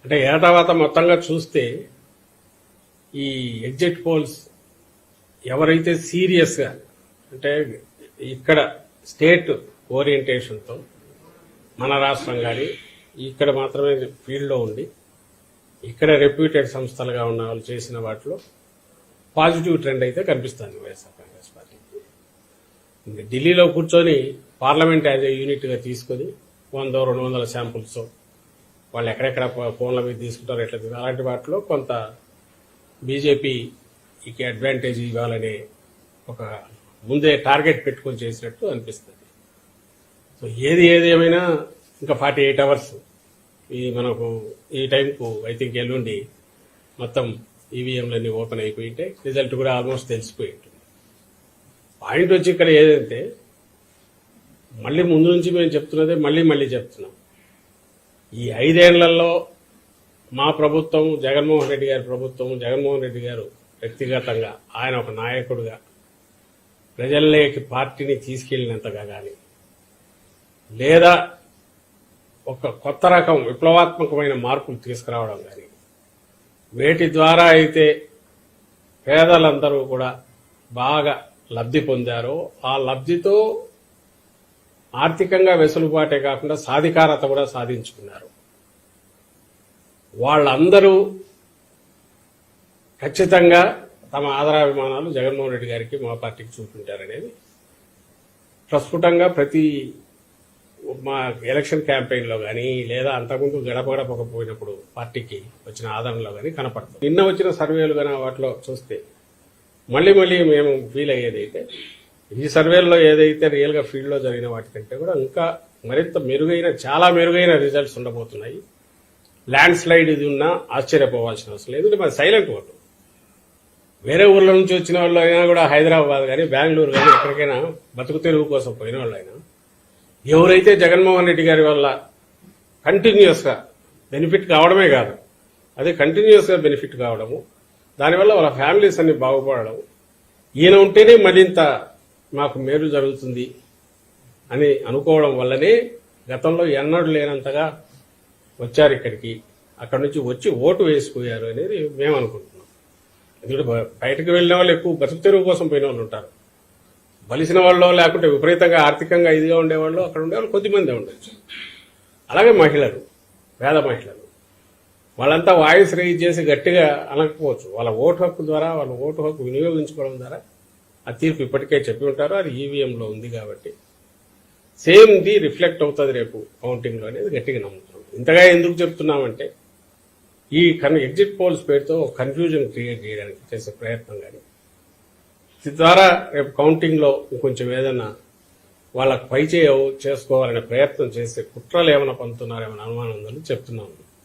అంటే ఏటావాత మొత్తంగా చూస్తే ఈ ఎగ్జిట్ పోల్స్ ఎవరైతే సీరియస్గా అంటే ఇక్కడ స్టేట్ ఓరియంటేషన్తో మన రాష్ట్రం కానీ ఇక్కడ మాత్రమే ఫీల్డ్లో ఉండి ఇక్కడ రెప్యూటెడ్ సంస్థలుగా ఉన్న వాళ్ళు చేసిన వాటిలో పాజిటివ్ ట్రెండ్ అయితే కనిపిస్తుంది వైఎస్ఆర్ కాంగ్రెస్ పార్టీ. ఇంకా ఢిల్లీలో కూర్చొని పార్లమెంట్ యాజ్ ఏ యూనిట్గా తీసుకొని 100-200 శాంపుల్స్ వాళ్ళు ఎక్కడెక్కడ ఫోన్ల మీద తీసుకుంటారో ఎట్లా అలాంటి వాటిలో కొంత బీజేపీకి అడ్వాంటేజ్ ఇవ్వాలనే ఒక ముందే టార్గెట్ పెట్టుకొని చేసినట్టు అనిపిస్తుంది. సో ఏది ఏమైనా ఇంకా 48 అవర్స్ మనకు ఈ టైంకు ఐ థింక్ ఎల్లుండి మొత్తం ఈవీఎంలన్నీ ఓపెన్ అయిపోయింటే రిజల్ట్ కూడా ఆల్మోస్ట్ తెలిసిపోయి ఉంటుంది. పాయింట్ వచ్చి ఇక్కడ ఏదంటే మళ్ళీ ముందు నుంచి మేము చెప్తున్నదే మళ్ళీ చెప్తున్నాం. ఈ 5 ఏళ్లలో మా ప్రభుత్వం, జగన్మోహన్ రెడ్డి గారి ప్రభుత్వం, జగన్మోహన్ రెడ్డి గారు వ్యక్తిగతంగా ఆయన ఒక నాయకుడిగా ప్రజల్లోకి పార్టీని తీసుకెళ్లినంతగా కానీ లేదా ఒక కొత్త రకం విప్లవాత్మకమైన మార్పులు తీసుకురావడం కానీ వేటి ద్వారా అయితే పేదలందరూ కూడా బాగా లబ్ధి పొందారో ఆ లబ్ధితో ఆర్థికంగా వెసులుబాటే కాకుండా సాధికారత కూడా సాధించుకున్నారు. వాళ్ళందరూ ఖచ్చితంగా తమ ఆదరాభిమానాలు జగన్మోహన్ రెడ్డి గారికి మా పార్టీకి చూపించారనేది ప్రస్ఫుటంగా ప్రతి మా ఎలక్షన్ క్యాంపెయిన్లో కానీ లేదా అంతకుముందు గడపకపోయినప్పుడు పార్టీకి వచ్చిన ఆదరణలో కానీ కనపడుతుంది. నిన్న వచ్చిన సర్వేలు కానీ వాటిలో చూస్తే మళ్ళీ మేము ఫీల్ అయ్యేదైతే ఈ సర్వేల్లో ఏదైతే రియల్గా ఫీల్డ్లో జరిగిన వాటికంటే కూడా ఇంకా మరింత మెరుగైన, చాలా మెరుగైన రిజల్ట్స్ ఉండబోతున్నాయి. ల్యాండ్ స్లైడ్ ఇది ఉన్నా ఆశ్చర్యపోవాల్సిన అవసరం లేదు. మరి సైలెంట్ ఓటు వేరే ఊర్ల నుంచి వచ్చిన వాళ్ళు అయినా కూడా హైదరాబాద్ కానీ బెంగళూరు కానీ ఎక్కడికైనా బతుకు తెరువు కోసం పోయిన వాళ్ళు అయినా ఎవరైతే జగన్మోహన్ రెడ్డి గారి వల్ల కంటిన్యూస్ గా బెనిఫిట్ కావడమే కాదు, అదే కంటిన్యూస్ గా బెనిఫిట్ కావడము, దానివల్ల వాళ్ళ ఫ్యామిలీస్ అన్ని బాగుపడడం, ఈయన ఉంటేనే మరింత మాకు మేలు జరుగుతుంది అని అనుకోవడం వల్లనే గతంలో ఎన్నడూ లేనంతగా వచ్చారు ఇక్కడికి. అక్కడి నుంచి వచ్చి ఓటు వేసిపోయారు అనేది మేము అనుకుంటున్నాం. ఎందుకంటే బయటకు వెళ్ళిన వాళ్ళు ఎక్కువ బతుకు తెరువు కోసం పోయిన వాళ్ళు ఉంటారు. బలిసిన వాళ్ళు లేకుంటే విపరీతంగా ఆర్థికంగా ఇదిగా ఉండేవాళ్ళు అక్కడ ఉండేవాళ్ళు కొద్దిమందే ఉండొచ్చు. అలాగే మహిళలు, పేద మహిళలు, వాళ్ళంతా వాయిస్ రైజ్ చేసి గట్టిగా అనకపోవచ్చు. వాళ్ళ ఓటు హక్కు ద్వారా, వాళ్ళ ఓటు హక్కు వినియోగించుకోవడం ద్వారా ఆ తీర్పు ఇప్పటికే చెప్పి ఉంటారు. అది ఈవీఎంలో ఉంది కాబట్టి సేమ్ ది రిఫ్లెక్ట్ అవుతుంది రేపు కౌంటింగ్లో అనేది గట్టిగా నమ్ముతున్నాం. ఇంతగా ఎందుకు చెప్తున్నామంటే ఈ ఎగ్జిట్ పోల్స్ పేరుతో కన్ఫ్యూజన్ క్రియేట్ చేయడానికి చేసే ప్రయత్నం కానీ ద్వారా రేపు కౌంటింగ్లో కొంచెం ఏదైనా వాళ్ళకు పై చేసుకోవాలనే ప్రయత్నం చేసే కుట్రలు ఏమైనా పంపుతున్నారేమైనా అనుమానం ఉందని చెప్తున్నాము.